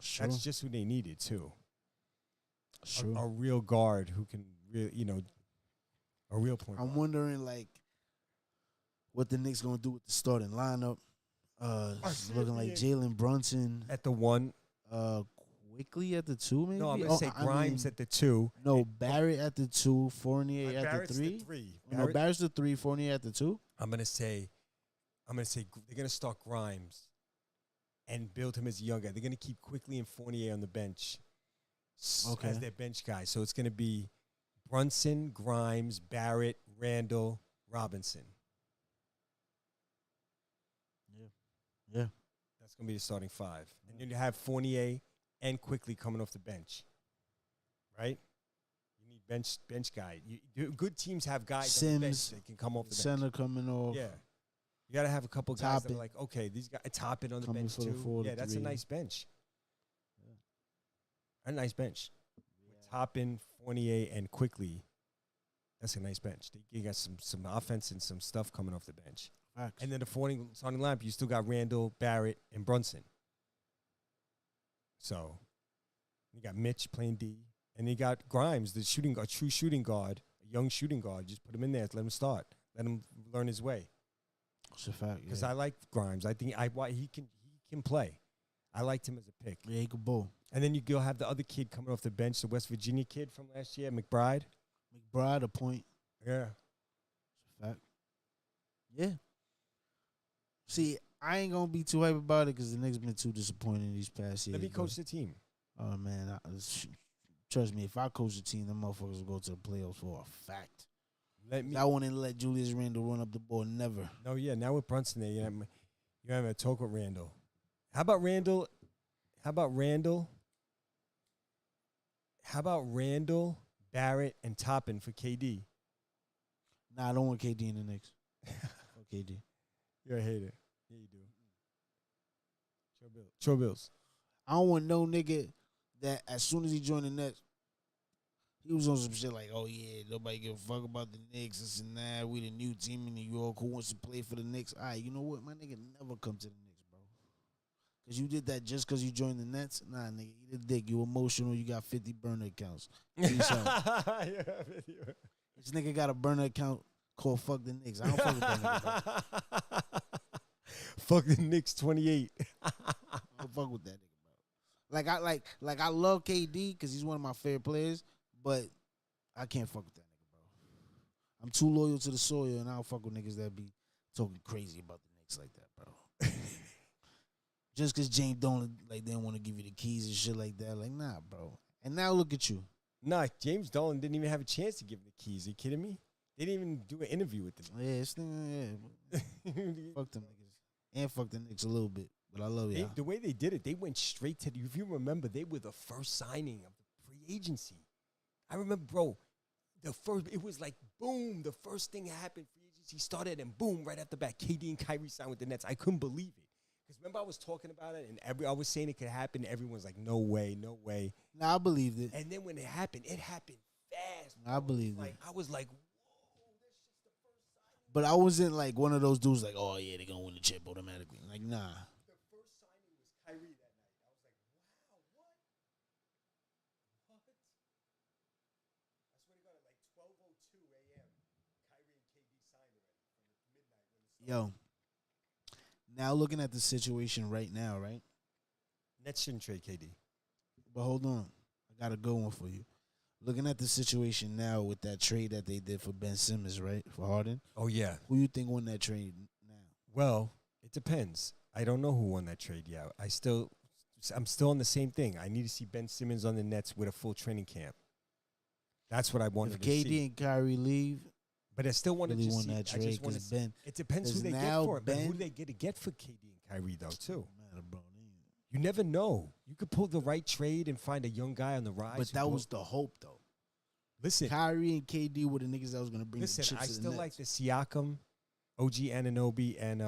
Sure. That's just who they needed, too. Sure. A real guard who can, really, a real point I'm guard. wondering like what the Knicks gonna do with the starting lineup. It's looking like Jalen Brunson, At the 1. Quickly at the 2, maybe. No, I'm going to say Grimes at the 2. No, Barrett at the 2, Fournier at Barrett's the 3. the 3. No, Barrett's the 3, Fournier at the 2. I'm gonna say they're gonna start Grimes and build him as a young guy. They're gonna keep Quickly and Fournier on the bench as their bench guy. So it's gonna be Brunson, Grimes, Barrett, Randall, Robinson. Yeah. That's going to be the starting 5. And then you have Fournier and Quickly coming off the bench. Right? You need bench guy. Good teams have guys on the bench Sims, that can come off the bench. center coming off. Yeah. You got to have a couple guys that Toppin. are like, okay, these guys, Toppin on the Coming bench for the too. 4 to Yeah, that's a 3. nice bench. A nice bench. With Toppin, Fournier, and Quickly. That's a nice bench. You got some offense and some stuff coming off the bench. Facts. And then the starting lineup, you still got Randall, Barrett, and Brunson. So you got Mitch playing D, and you got Grimes, the true shooting guard, a young shooting guard. Just put him in there, let him start, let him learn his way. That's a fact. Because I like Grimes. I think he can play. I liked him as a pick. Yeah, he could bowl. And then you'll have the other kid coming off the bench, the West Virginia kid from last year, McBride. McBride, a point. Yeah. It's a fact. Yeah. See, I ain't gonna be too hype about it because the Knicks been too disappointing these past years. Let me coach the team. Oh man, trust me, if I coach the team, them motherfuckers will go to the playoffs for a fact. I wouldn't let Julius Randle run up the ball, never. No, yeah. Now with Brunson there, you have a talk with Randall. How about Randall? Barrett, and Toppin for KD? Nah, I don't want KD in the Knicks. Fuck KD. You're a hater. Yeah, you do. Chill Bills. I don't want no nigga that as soon as he joined the Nets, he was on some shit like, oh yeah, nobody give a fuck about the Knicks, this and that. We the new team in New York who wants to play for the Knicks. All right, you know what? My nigga never come to the Knicks, bro. Because you did that just because you joined the Nets? Nah, nigga, eat a dick. You emotional. You got 50 burner accounts. Peace out. This nigga got a burner account called Fuck the Knicks. I don't fuck with that nigga, bro. Fuck the Knicks 28. I don't fuck with that nigga, bro. Like I love KD because he's one of my favorite players, but I can't fuck with that nigga, bro. I'm too loyal to the soil, and I don't fuck with niggas that be talking crazy about the Knicks like that, bro. Just because James Dolan didn't want to give you the keys and shit like that, like nah, bro. And now look at you. Nah, James Dolan didn't even have a chance to give him the keys. Are you kidding me? They didn't even do an interview with them. Yeah, this nigga, yeah. Fuck them niggas. And fuck the Knicks a little bit, but I love y'all. The way they did it, they went straight to if you remember, they were the first signing of the free agency. I remember, bro, it was like, boom, the first thing happened, free agency started, and boom, right after that, KD and Kyrie signed with the Nets. I couldn't believe it. Because remember I was talking about it, and I was saying it could happen. Everyone's like, no way, no way. Nah, I believed it. And then when it happened fast. I believed it. I was like, whoa, this shit's the first signing. But I wasn't like one of those dudes like, oh, yeah, they're going to win the chip automatically. Like, nah. The first signing was Kyrie that night. I was like, wow, what? What? I swear to God, at like 12:02 a.m., Kyrie and KD signed already from midnight when the Yo. Now looking at the situation right now, right? Nets shouldn't trade KD. But hold on. I got a good one for you. Looking at the situation now with that trade that they did for Ben Simmons, right? For Harden. Oh, yeah. Who you think won that trade now? Well, it depends. I don't know who won that trade yet. I'm still on the same thing. I need to see Ben Simmons on the Nets with a full training camp. That's what I wanted If to see. KD and Kyrie leave, But I still want to really just won see. that I trade just want to because see. Ben. It depends who they get now for it. But who Ben- do they get for KD and Kyrie, though, too? Matter, bro. You never know. You could pull the right trade and find a young guy on the rise. But that was the hope, though. Listen, Kyrie and KD were the niggas that was going to bring the listen. chips I to the still Nets. like the Siakam, OG Anunoby, and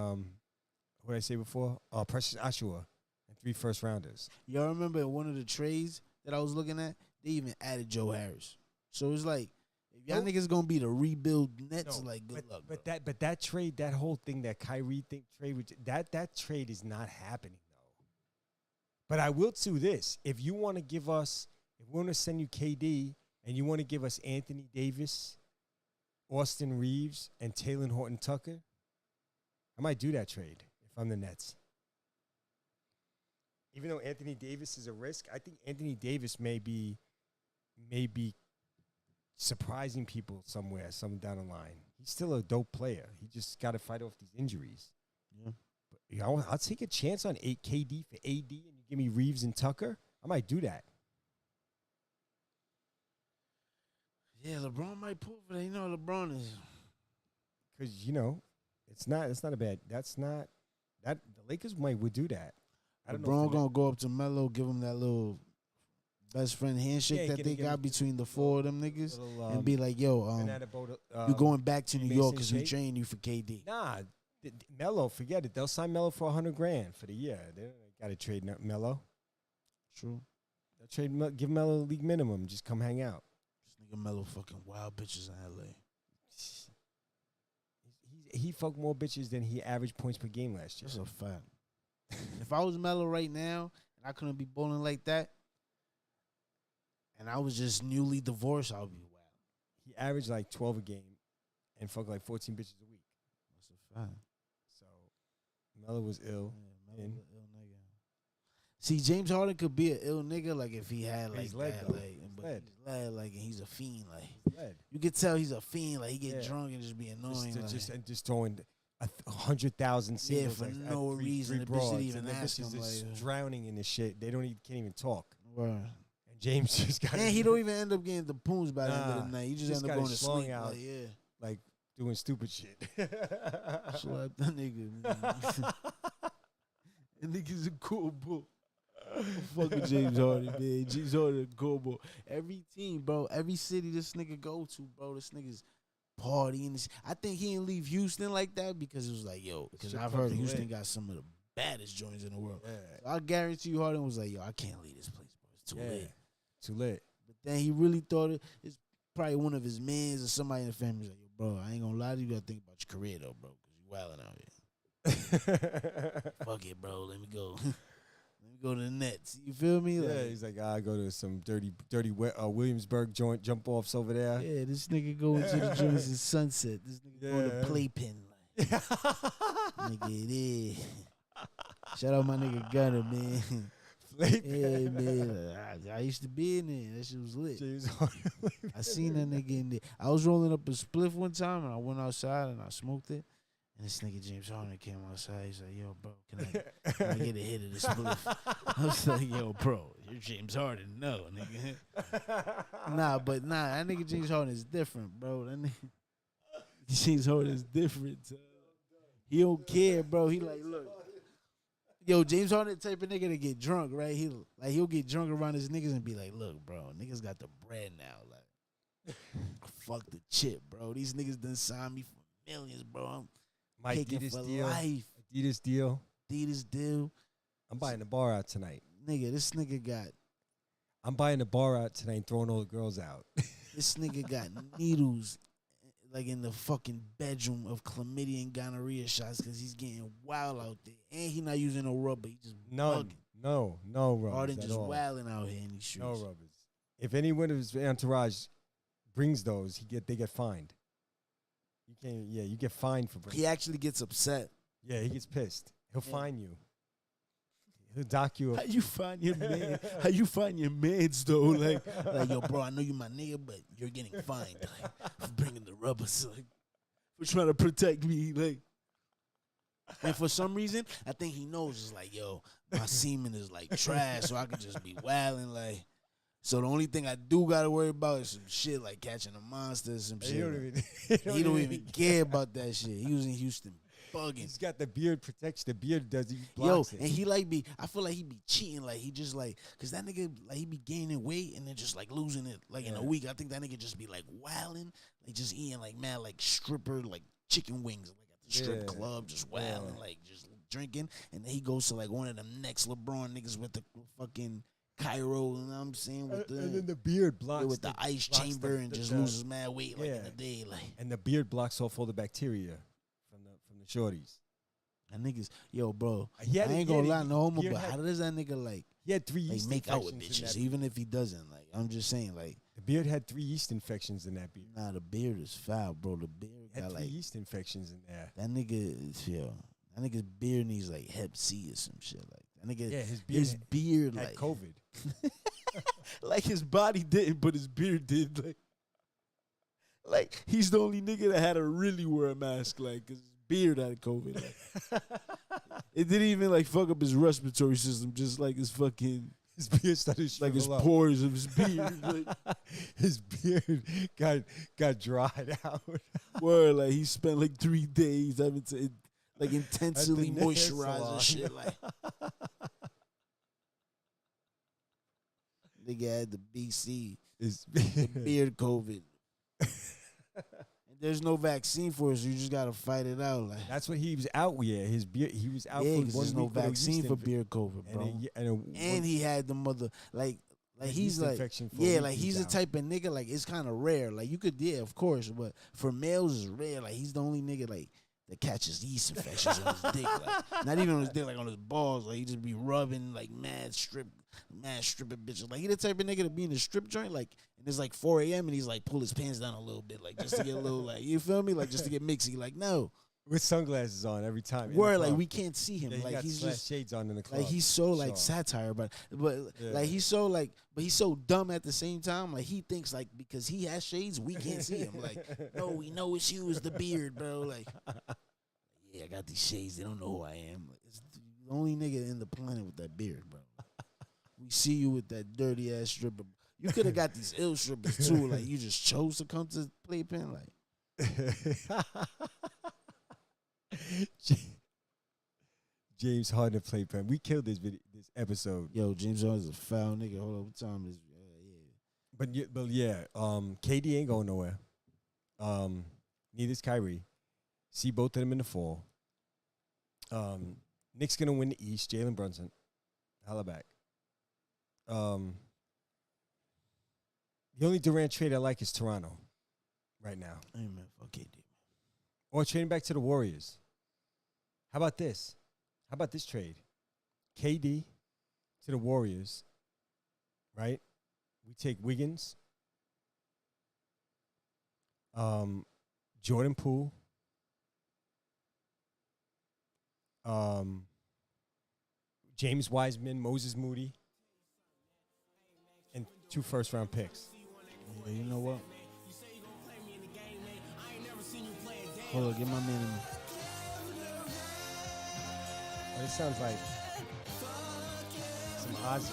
what did I say before? Precious Ashua, and 3 first-rounders. Y'all remember in one of the trades that I was looking at, they even added Joe Harris. So it's like, if y'all niggas gonna be the rebuild Nets, like good luck. But bro. that trade, that whole thing, that Kyrie trade, that trade is not happening though. But I will do this: if you want to give us, if we want to send you KD, and you want to give us Anthony Davis, Austin Reeves, and Taylor Horton Tucker, I might do that trade if I'm the Nets. Even though Anthony Davis is a risk, I think Anthony Davis may be surprising people somewhere, some down the line. He's still a dope player. He just got to fight off these injuries. Yeah. But I'll take a chance on 8 KD for AD, and you give me Reeves and Tucker. I might do that. Yeah, LeBron might pull for that. You know, LeBron is. Because it's not a bad. The Lakers would do that. I don't know. LeBron if the gonna go up to Melo, give him that little best friend handshake Yeah, that gonna they give him got between the four of them niggas, little, and be like, "Yo, banana boat, you going back to New Mason York because we shake? trained you for KD." Nah, Melo, forget it. They'll sign Melo for $100,000 for the year. They got to trade Melo. True. They'll trade, give Melo a league minimum. Just come hang out. This nigga Melo fucking wild bitches in LA. He fucked more bitches than he averaged points per game last year. That's a fact. If I was Melo right now and I couldn't be bowling like that, and I was just newly divorced, I would be wild. He averaged like 12 a game and fucked like 14 bitches a week. That's a fact. So Melo was ill. Yeah, Melo's an ill nigga. See, James Harden could be an ill nigga, like if he had like He's led, that, though. like, but Led. he's led, like, and he's a fiend, like. Led. You could tell he's a fiend, like he get Yeah. drunk and just be annoying, like. Just throwing 100,000 Yeah, singles for at no three reason. The bitch broads, didn't even and the ask bitches him, just like, drowning in this shit. They can't even talk. Word. And James just got And he don't even end up getting the poons by the end of Nah, the night. He just just end up got going to his schlong sleep. out. Like, yeah. like doing stupid shit. Slap that nigga, man. That nigga's a cool bull. Fuck with James Harden, man. James Harden a cool bull. Every team, bro. Every city this nigga go to, bro. This nigga's partying. I think he didn't leave Houston like that because it was like, yo, because shit I've heard fucking Houston lit. got some of the baddest joints in the world. Yeah. So I guarantee you Harden was like, yo, I can't leave this place, bro. It's too Yeah. lit. Too lit. But then he really thought it's probably one of his mans or somebody in the family was like, yo, bro, I ain't gonna lie to you. You gotta think about your career, though, bro, because you wilding out here. Fuck it, bro. Let me go. Let me go to the Nets. You feel me? Yeah, Like, he's like, I go to some dirty Williamsburg joint jump offs over there. yeah, this nigga going to the joints in Sunset. This nigga going to Yeah. Playpen. Like, nigga, it is. Shout out my nigga Gunner, man. Yeah, man. I used to be in there. That shit was lit. James Harden. I seen that nigga in there. I was rolling up a spliff one time, and I went outside and I smoked it. And this nigga James Harden came outside. He's like, yo, bro, can I get a hit of this spliff? I was like, yo, bro, you're James Harden. No, nigga. Nah, that nigga James Harden is different, bro. That nigga James Harden is different. He don't care, bro. He like, look. Yo, James Harden the type of nigga to get drunk, right? He'll get drunk around his niggas and be like, look, bro, niggas got the bread now. Like, fuck the chip, bro. These niggas done signed me for millions, bro. I'm My kicking Adidas for deal. life. Adidas deal. Adidas deal. I'm buying the bar out tonight. Nigga, this nigga got and throwing all the girls out. this nigga got needles like in the fucking bedroom of chlamydia and gonorrhea shots because he's getting wild out there. And he not using no rubber. He just bugging. No rubbers Harden at just all. wilding out here in these streets. No rubbers. If anyone of his entourage brings those, they get fined. You can't. Yeah, you get fined for bringing. He actually gets upset. Yeah, he gets pissed. He'll fine you. He'll dock you. How you find your man? How you find your mans though? Like yo, bro, I know you my nigga, but you're getting fined like, for bringing the rubbers, like for trying to protect me, like. And for some reason, I think he knows it's like, yo, my semen is like trash, so I could just be wilding, like. So the only thing I do gotta worry about is some shit like catching a monster or some shit. He don't even care about that shit. He was in Houston bugging. He's got the beard protection. The beard does. He Yo, blocks it. and he like be, I feel like he be cheating. Like he just like, cause that nigga, like he be gaining weight and then just like losing it like in a week. I think that nigga just be like wilding, like just eating like mad like stripper, like chicken wings, like at the strip club, just wilding, like just drinking. And then he goes to like one of them next LeBron niggas with the fucking Cairo, you know what I'm saying? With and then the beard blocks with the ice blocks chamber and just loses mad weight like in a day. Like, and the beard blocks off all the bacteria from the shorties. and niggas, yo, bro, I He had- ain't he gonna had- lie, no homo, beard but had- how does that nigga like He had 3 yeast make out with infections in bitches, that even if he doesn't? Like, I'm just saying, like, The beard had 3 yeast infections in that beard. nah, the beard is foul, bro. The beard Had got 3 like yeast infections in there. that nigga is that nigga's beard needs like Hep C or some shit. Like that nigga, Yeah, his beard had like COVID. like his body didn't, but his beard did. Like he's the only nigga that had to really wear a mask, like, cause his beard had COVID. Like. It didn't even like fuck up his respiratory system, just like his fucking His beard started like his shrivel up. pores of his beard. Like, His beard got dried out. word, like he spent like 3 days having to like intensely nail moisturize salon. and shit. Like Nigga had the BC, It's the beard COVID. And there's no vaccine for it, so you just gotta fight it out. Like, That's what he was out with. Yeah, his beard. He was out yeah, for 'cause 1 there's week no with a vaccine yeast for inf- beard COVID, bro. and He had the mother like he's yeast like infection for a yeah, week like he he's was the out. type of nigga like it's kind of rare. Like you could of course, but for males it's rare. Like he's the only nigga like that catches yeast infections on his dick. Like not even on his dick, like on his balls. Like he just be rubbing like mad stripping bitches. Like he the type of nigga to be in the strip joint like and it's like 4 a.m. and he's like pull his pants down a little bit like just to get a little like you feel me like just to get mixy. Like no. with sunglasses on every time. in the Word, like club. we can't see him. Yeah, he like got he's slash just shades on in the club. like he's so like Sure. satire, but Yeah. like he's so like but he's so dumb at the same time. Like he thinks like because he has shades, we can't see him. Like no, we know it's you, it's the beard, bro. Like yeah, I got these shades. They don't know who I am. Like, it's the only nigga in the planet with that beard, bro. We see you with that dirty ass stripper. You could have got these ill strippers too. Like you just chose to come to Playpen. Like James Harden playpen. We killed this episode. yo, James Harden is a foul nigga. Hold on, what time is? Yeah. But yeah, KD ain't going nowhere. Neither is Kyrie. See both of them in the fall. Nick's gonna win the East. Jalen Brunson, holla back. The only Durant trade I like is Toronto, right now. Hey man, fuck KD. Or trading back to the Warriors. How about this? How about this trade? KD to the Warriors, right? We take Wiggins, Jordan Poole, James Wiseman, Moses Moody, and 2 first-round picks. Yeah, you know what? Hold on, get my man in there. Oh, this sounds like some Ozzy.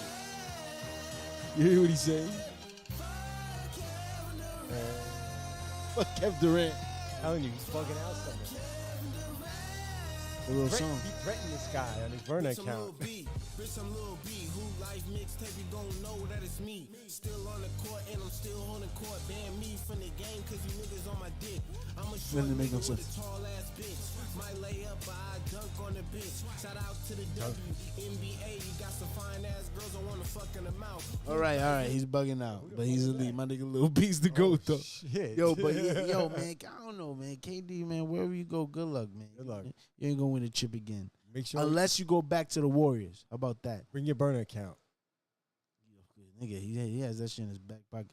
You hear what he's saying? Fuck Kevin Durant. Telling you, he's bugging out something. A little song. He threatened this guy on his burner Bitch, I'm Lil account. B. Bitch, I'm Lil B. Who life mixtape, you gon' know that it's me. Still on the court and I'm still holding court. Ban me from the game cause you niggas on my dick. I'm a short Doesn't make no nigga with sense. a tall ass bitch. Might lay up, but I dunk on the bitch. Shout out to the WNBA. You got some fine ass girls I wanna fuck in the mouth. All right, he's bugging out, but he's elite. My nigga, little piece to go though. Shit. Yo, but yo, man, I don't know, man. KD, man, wherever you go, good luck, man. Good luck. You ain't gonna win a chip again, Make sure unless you go back to the Warriors. How about that? bring your burner account. Nigga, he has that shit in his back pocket.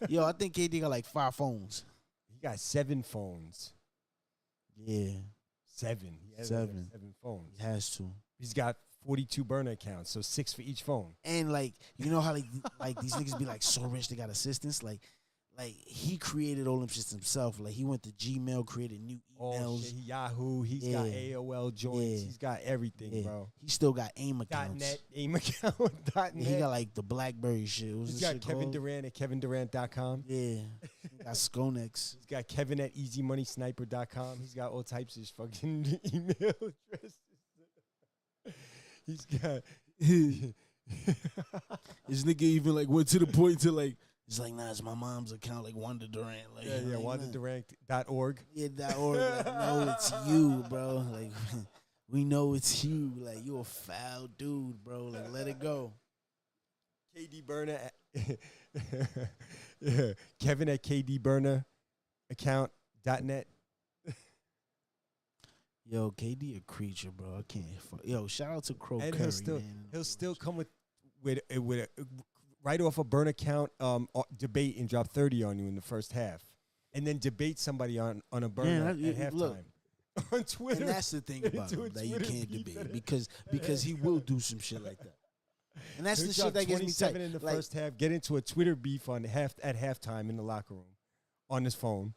Yo, I think KD got like 5 phones. He got 7 phones. Yeah, 7. He has 7. 7 phones. he has to. He's got 42 burner accounts, so 6 for each phone. And like, you know how like these niggas be like so rich they got assistants. Like he created all them shits himself. Like he went to Gmail, created new Oh, emails. shit. Yahoo. He's got Yeah. AOL joints. Yeah. He's got everything, Yeah. bro. He still got AIM accounts. .net, AIM account, .net. Yeah, he got like the BlackBerry shit. What was He's this got shit Kevin called? Durant at KevinDurant.com. Yeah, he got Skonex. He's got Kevin at EasyMoneySniper.com. He's got all types of fucking email addresses. He's got. This nigga even like went to the point to like, it's like, nah, it's my mom's account, like Wanda Durant. Like, Yeah, like, nah. WandaDurant.org. Yeah, that or like, no, it's you, bro. Like, we know it's you. Like, you a foul dude, bro. Like, let it go. KD Burner. Yeah, Kevin at KDBurner account.net. Yo, KD a creature, bro. I can't. Yo, shout out to Crow And Curry, he'll man. still come with a right off a burn account debate and drop 30 on you in the first half, and then debate somebody on a burner Yeah, at halftime look. on Twitter. And that's the thing about Do him a that you Twitter can't beef debate at because he will do some shit like that. And that's He'll the drop shit that gets me 27 tight. in the Like, first half. Get into a Twitter beef at halftime in the locker room on his phone.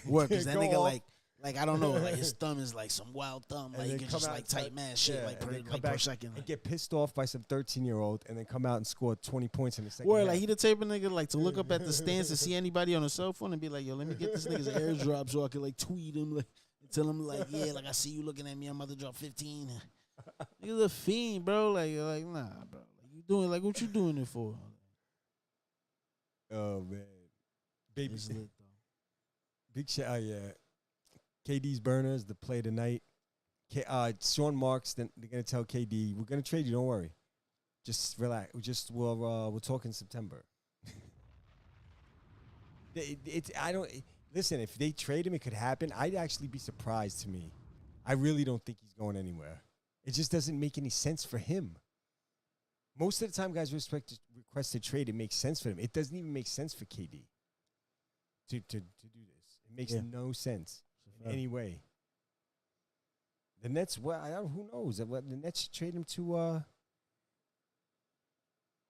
work because that Go nigga off. like I don't know, like his thumb is like some wild thumb, And like you then can come just out like and type start- mad shit yeah, like and per then come like per back second. and Like. get pissed off by some 13-year-old and then come out and score 20 points in the second Or half. like he the type of nigga like to look up at the stands to see anybody on a cell phone and be like, yo, let me get this nigga's airdrop so I can like tweet him like and tell him like, yeah, like I see you looking at me, I'm about to drop 15. Nigga's a fiend, bro. Like nah, bro. Like you doing? Like, what you doing it for? Oh man, baby, It's lit though. big shout. Yeah, KD's burners, the play tonight. Sean Marks. Then they're gonna tell KD, we're gonna trade you. Don't worry. Just relax. We'll talk in September. I don't listen. If they trade him, it could happen. I'd actually be surprised. To me, I really don't think he's going anywhere. It just doesn't make any sense for him. Most of the time, guys request to trade. It makes sense for them. It doesn't even make sense for KD to do this. It makes no sense in any way. The Nets, who knows? The Nets should trade him to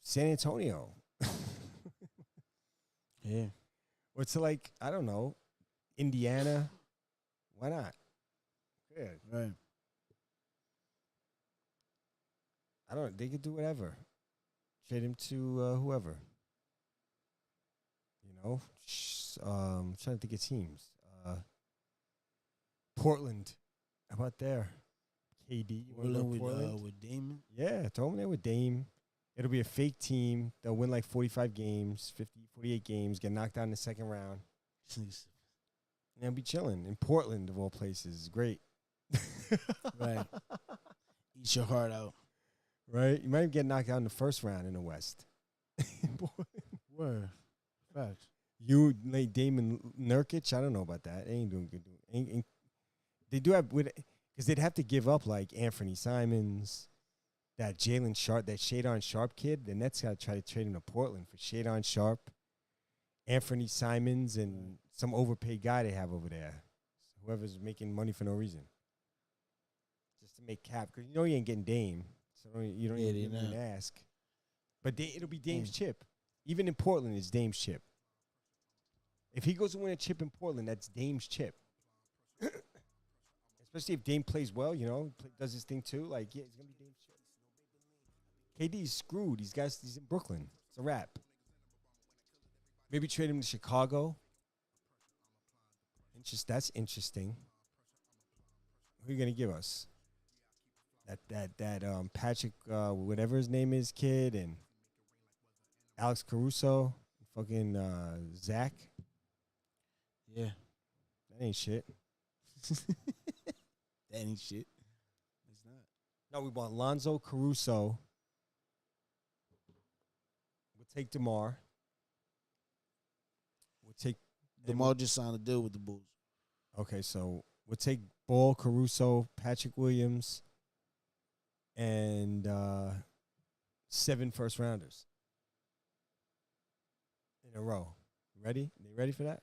San Antonio. Yeah. Or to, like, I don't know, Indiana. Why not? Yeah. Right. I don't know. They could do whatever. Trade him to whoever. You know? I'm trying to think of teams. Portland. How about there? KD. You wanna go Portland? With Damon. Yeah, throw him there with Dame. It'll be a fake team. They'll win like 45 games, 50, 48 games, get knocked out in the second round. And they'll be chilling in Portland, of all places. Great. Right. Eat your heart out. Right? You might get knocked out in the first round in the West. Word. Facts. You, like Damon Nurkic, I don't know about that. They ain't doing good. They do have, because they'd have to give up like Anthony Simons, that Jalen Sharp, that Shadon Sharp kid. The Nets got to try to trade him to Portland for Shadon Sharp, Anthony Simons, and some overpaid guy they have over there. Whoever's making money for no reason. Just to make cap. Because you know you ain't getting Dame. So you don't even ask. But it'll be Dame's chip. Even in Portland, it's Dame's chip. If he goes to win a chip in Portland, that's Dame's chip. Especially if Dame plays well, you know, does his thing too. Like, yeah, it's going to be Dame's chip. KD's screwed. He's in Brooklyn. It's a wrap. Maybe trade him to Chicago. That's interesting. Who are you going to give us? That Patrick, whatever his name is, kid, and Alex Caruso, fucking Zach. Yeah. That ain't shit. That ain't shit. It's not. No, we want Lonzo Caruso. We'll take DeMar. We'll take DeMar just signed a deal with the Bulls. Okay, so we'll take Ball, Caruso, Patrick Williams, and 7 first-rounders in a row. Ready? They ready for that?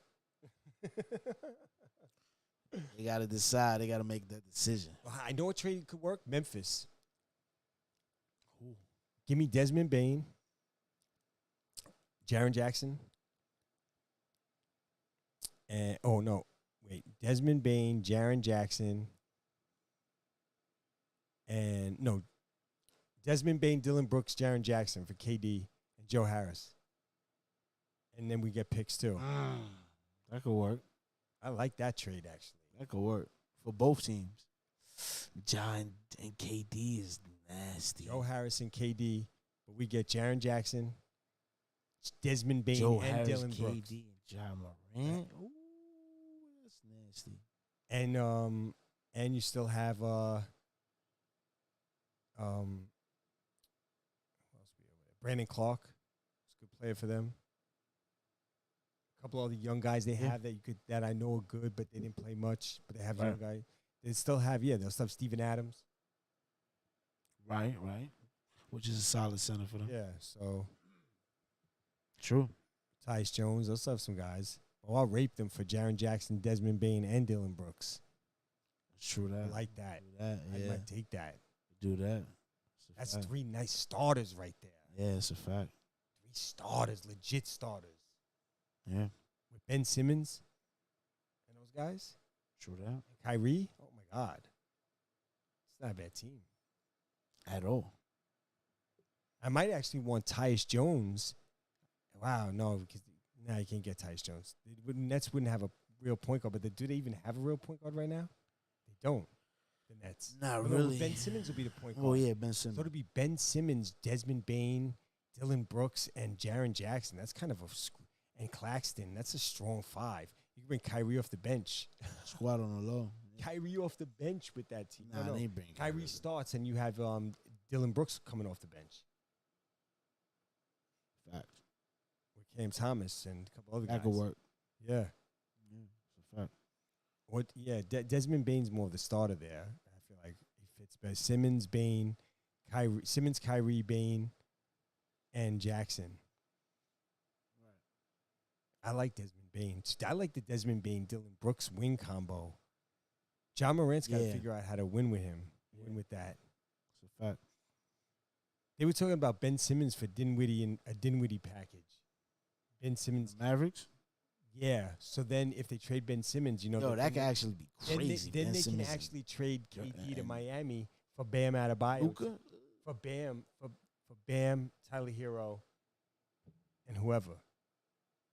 They got to decide. They got to make that decision. I know a trade could work. Memphis. Ooh. Give me Desmond Bane, Jaren Jackson, and Desmond Bane, Jaren Jackson, Desmond Bane, Dylan Brooks, Jaren Jackson for KD, and Joe Harris. And then we get picks too. That could work. I like that trade, actually. That could work for both teams. John and KD is nasty. Joe Harris and KD, but we get Jaren Jackson, Desmond Bane, Joe and Harris, Dylan KD, Brooks. and John Morant. Ooh, that's nasty. And you still have who else we have over there? Brandon Clark. He's a good player for them. A couple of the young guys they have that I know are good, but they didn't play much. But they have young guys. They still have they'll still have Steven Adams. Right. Which is a solid center for them. Yeah, so True. Tyus Jones, they'll still have some guys. Oh, I'll rape them for Jaren Jackson, Desmond Bane, and Dylan Brooks. True that. I like that. Do that. Yeah. I might take that. Do that. That's 3 nice starters right there. Yeah, it's a fact. 3 starters, legit starters. Yeah. With Ben Simmons and those guys. True that. And Kyrie. Oh, my God. It's not a bad team. At all. I might actually want Tyus Jones. Wow, no, because you can't get Tyus Jones. The Nets wouldn't have a real point guard, but do they even have a real point guard right now? They don't. the Nets. Not No, really. Ben Simmons will be the point guard. Oh yeah, Ben Simmons. So it'll be Ben Simmons, Desmond Bain, Dylan Brooks, and Jaren Jackson. That's kind of and Claxton. That's a strong five. You can bring Kyrie off the bench. Squad on the low. Kyrie off the bench with that team. Nah, they ain't bring Kyrie starts, and you have Dylan Brooks coming off the bench Fact. with Cam Thomas and a couple other guys. That could work. Yeah. Yeah, it's a fact. What? Yeah, Desmond Bain's more of the starter there. I feel like he fits best. Simmons, Bain, Kyrie, Bain, and Jackson. I like Desmond Bain. I like the Desmond Bain Dylan Brooks wing combo. John Morant's got to figure out how to win with him. Win with that. It's a fact. They were talking about Ben Simmons for Dinwiddie and a Dinwiddie package. Ben Simmons. Mavericks? Yeah. So then if they trade Ben Simmons, you know. Yo, that could actually be crazy. Then Ben they can Simmons actually trade KD to and Miami for Bam Adebayo. Luka? For Bam, Tyler Hero, and whoever.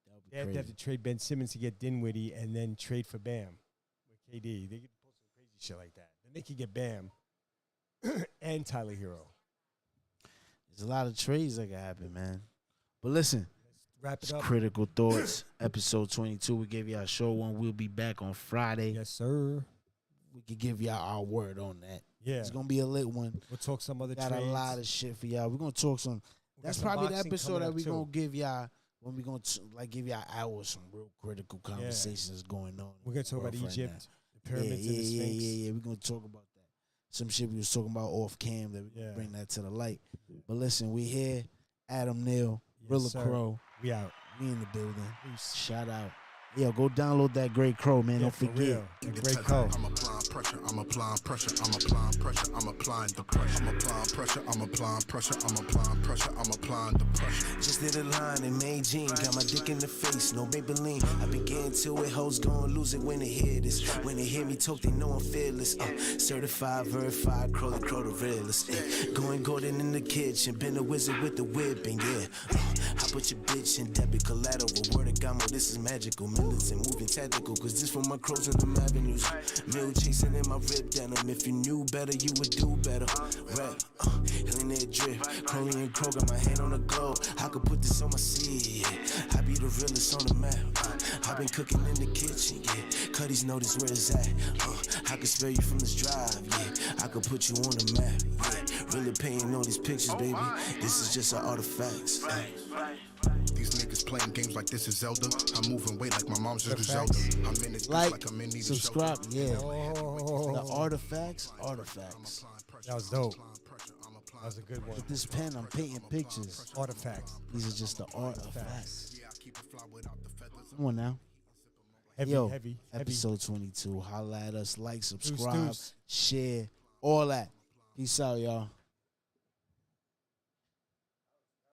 That would be They have to crazy. trade Ben Simmons to get Dinwiddie and then trade for Bam with KD. They could pull some crazy shit like that. Then they could get Bam and Tyler Hero. There's a lot of trades that can happen, man. But listen, Wrap it it's up. Critical Thoughts, episode 22. We gave y'all a show one. We'll be back on Friday. Yes, sir. We can give y'all our word on that. Yeah. It's going to be a lit one. We'll talk some other Got trades. a lot of shit for y'all. We're going to talk some. We got That's some probably the boxing episode coming that up, we're too. going to give y'all when we're going to like give y'all hours some real critical conversations going on. We're going to talk about Right now. Egypt, the pyramids and the Sphinx. Yeah. We're going to talk about that. Some shit we was talking about off cam that we can bring that to the light. But listen, we here. Adam Neal, Yes, Rilla sir. Crow. We out. We in the building. Shout out. Yo, go download that Great Crow, man. Don't for forget. real. The Great Crow. I'm applying pressure, I'm applying pressure, I'm applying pressure, I'm applying the pressure, I'm applying pressure, I'm applying pressure, I'm applying pressure, I'm applying the pressure. Just did a line in Beijing, got my dick in the face, no Maybelline. I been getting to it, hoes gon' lose it when they hear this. When they hear me talk, they know I'm fearless. Certified, verified, Crowley, Crow the realest. Going golden in the kitchen, been a wizard with the whipping, yeah. I put your bitch in debit collateral, word of Gamo, this is magical. Militant, moving tactical, cause this for my crows in them avenues. Mill chasing in my rib denim. If you knew better, you would do better. Rap, healing that drip. Crowley and Crow got my hand on the globe. I could put this on my seed, yeah. I be the realest on the map. I been cooking in the kitchen, yeah. Cuddies notice where it's at. I could spare you from this drive, yeah. I could put you on the map, yeah. Really paying all these pictures, baby. This is just our artifacts. These niggas playing games like this is Zelda. I'm moving weight like my mom's just The Zelda. facts. I'm in this bitch Like, like I'm in need of subscribe. shelter. Yeah. Oh, The artifacts. Artifacts. that was dope. That was a good one. With this pen, I'm painting pictures. Artifacts. These are just the artifacts. Yeah, I keep it fly without the feathers. Come on now. Heavy, Yo, heavy. episode 22. Holla at us. Like, subscribe, Deuce. share, all that. Peace out, y'all.